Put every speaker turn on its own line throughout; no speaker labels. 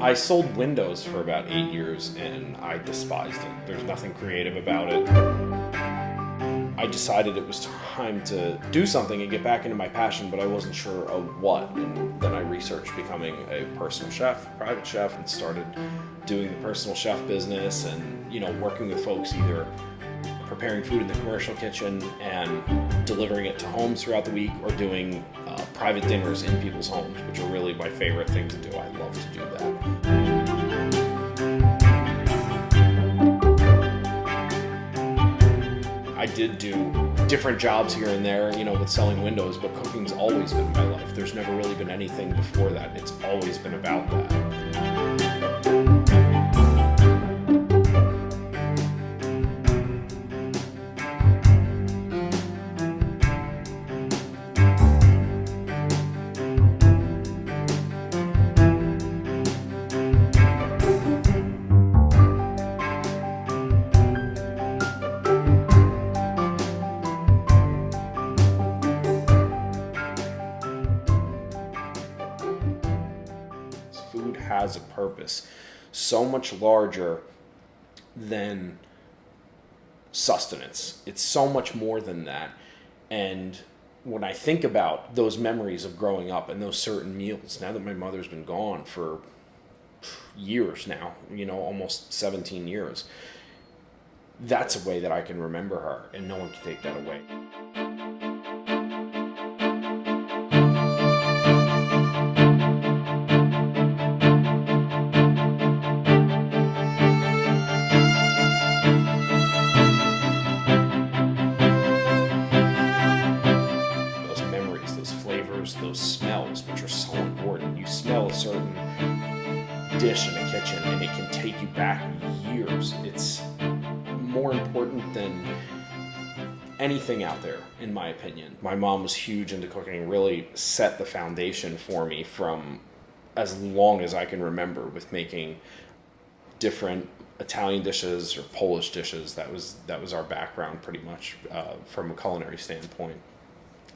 I sold windows for about 8 years and I despised it. There's nothing creative about it. I decided it was time to do something and get back into my passion, but I wasn't sure of what. And then I researched becoming a personal chef, private chef, and started doing the personal chef business and, working with folks either preparing food in the commercial kitchen and delivering it to homes throughout the week, or doing private dinners in people's homes, which are really my favorite thing to do. I love to do that. I did do different jobs here and there, with selling windows, but cooking's always been my life. There's never really been anything before that. It's always been about that. Food has a purpose so much larger than sustenance. It's so much more than that. And when I think about those memories of growing up and those certain meals, now that my mother's been gone for years now, almost 17 years, that's a way that I can remember her, and no one can take that away. Those smells, which are so important. You smell a certain dish in the kitchen and it can take you back years. It's more important than anything out there, in my opinion. My mom was huge into cooking, really set the foundation for me from as long as I can remember, with making different Italian dishes or Polish dishes. That was our background pretty much from a culinary standpoint,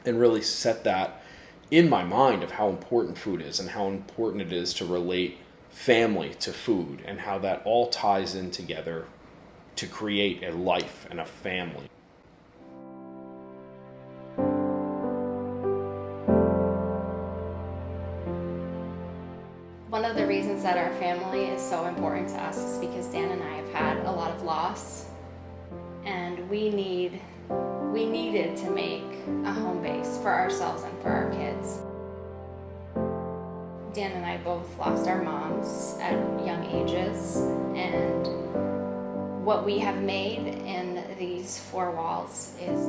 and really set that in my mind of how important food is and how important it is to relate family to food, and how that all ties in together to create a life and a family.
One of the reasons that our family is so important to us is because Dan and I have had a lot of loss, and we needed to make a home base for ourselves and for our kids. Dan and I both lost our moms at young ages, and what we have made in these four walls is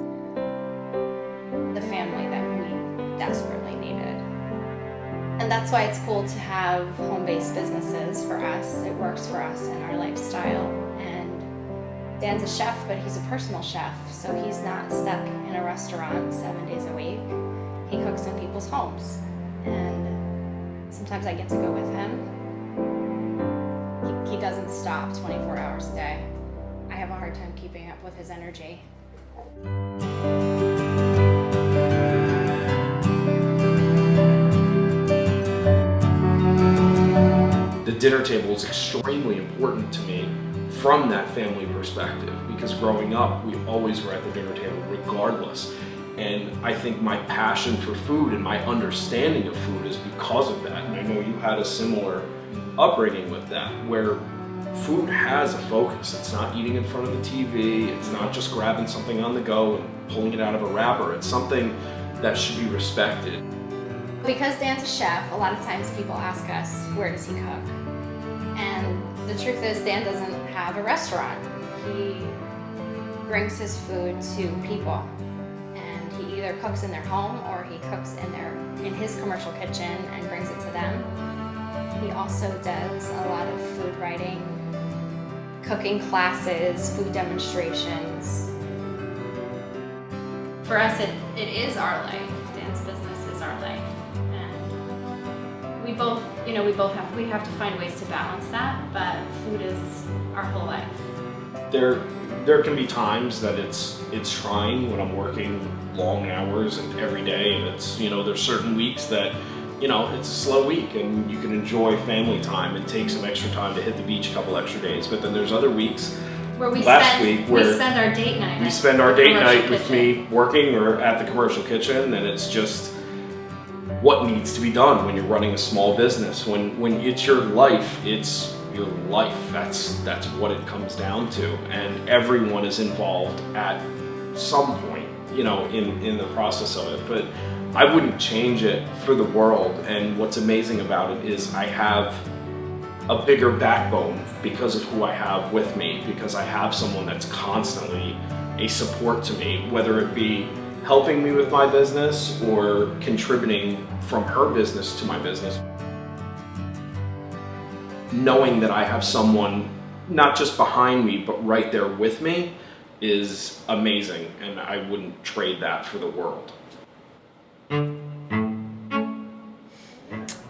the family that we desperately needed. And that's why it's cool to have home-based businesses for us. It works for us in our lifestyle. And Dan's a chef, but he's a personal chef, so he's not stuck in a restaurant 7 days a week. He cooks in people's homes, and sometimes I get to go with him. He doesn't stop 24 hours a day. I have a hard time keeping up with his energy.
The dinner table is extremely important to me from that family perspective, because growing up, we always were at the dinner table regardless. And I think my passion for food and my understanding of food is because of that. And I know you had a similar upbringing with that, where food has a focus. It's not eating in front of the TV. It's not just grabbing something on the go and pulling it out of a wrapper. It's something that should be respected.
Because Dan's a chef, a lot of times people ask us, where does he cook? And the truth is, Dan doesn't have a restaurant. He brings his food to people. And he either cooks in their home or he cooks in his commercial kitchen and brings it to them. He also does a lot of food writing, cooking classes, food demonstrations. For us, it is our life. Dan's business is our life. And we both have to find ways to balance that, but food is our whole life.
There can be times that it's trying when I'm working long hours and every day, and it's, there's certain weeks that you know, it's a slow week and you can enjoy family time and take some extra time to hit the beach a couple extra days. But then there's other weeks,
where we
last
spend,
week, where
we spend our date night.
we spend our date night
Commercial
with me working or at the commercial kitchen, and it's just what needs to be done when you're running a small business. When it's your life, it's your life. That's what it comes down to, and everyone is involved at some point, you know, in the process of it. But I wouldn't change it for the world. And what's amazing about it is I have a bigger backbone because of who I have with me, because I have someone that's constantly a support to me, whether it be helping me with my business or contributing from her business to my business. Knowing that I have someone not just behind me, but right there with me is amazing, and I wouldn't trade that for the world.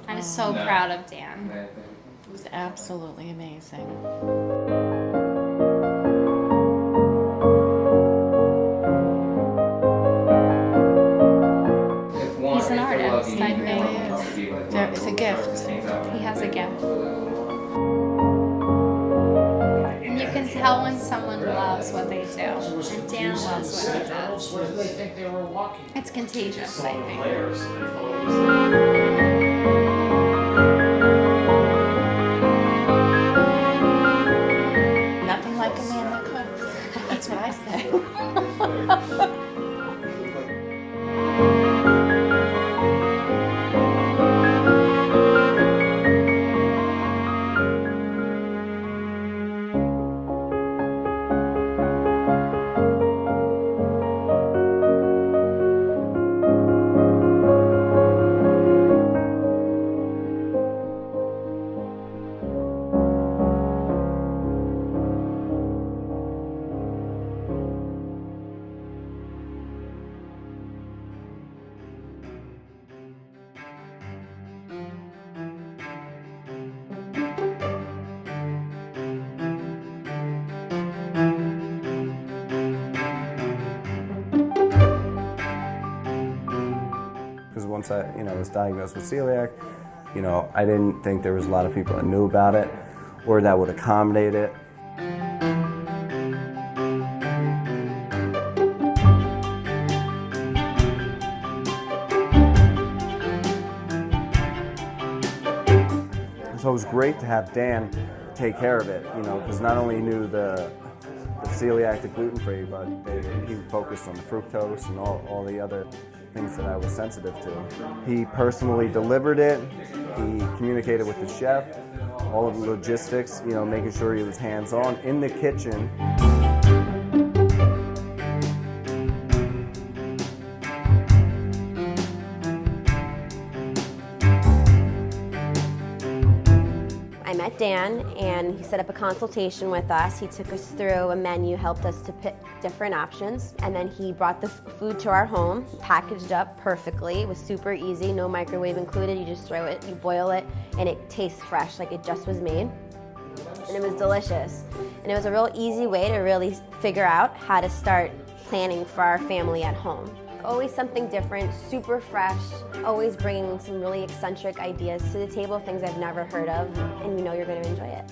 I was so proud of Dan.
It was absolutely amazing.
He's an artist, I think.
It's a gift.
He has a gift. And you can tell when someone loves what they do. And Dan loves what he does.
Where do they think they were walking?
It's contagious, I think.
Nothing like a man that cooks. That's what I say.
Because once I, was diagnosed with celiac, I didn't think there was a lot of people that knew about it or that would accommodate it. So it was great to have Dan take care of it, because not only knew the celiac, the gluten-free, but he focused on the fructose and all the other things that I was sensitive to. He personally delivered it. He communicated with the chef, all of the logistics, making sure he was hands-on in the kitchen.
I met Dan and he set up a consultation with us. He took us through a menu, helped us to pick different options, and then he brought the food to our home, packaged up perfectly. It was super easy, no microwave included. You just throw it, you boil it, and it tastes fresh like it just was made. And it was delicious. And it was a real easy way to really figure out how to start planning for our family at home. Always something different, super fresh, always bringing some really eccentric ideas to the table, things I've never heard of, and you know you're going to enjoy it.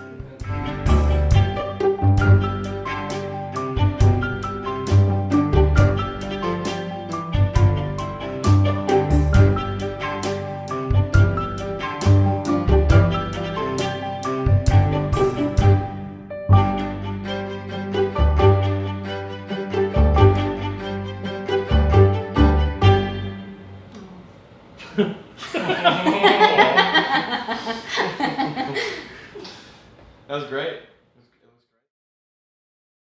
That was great.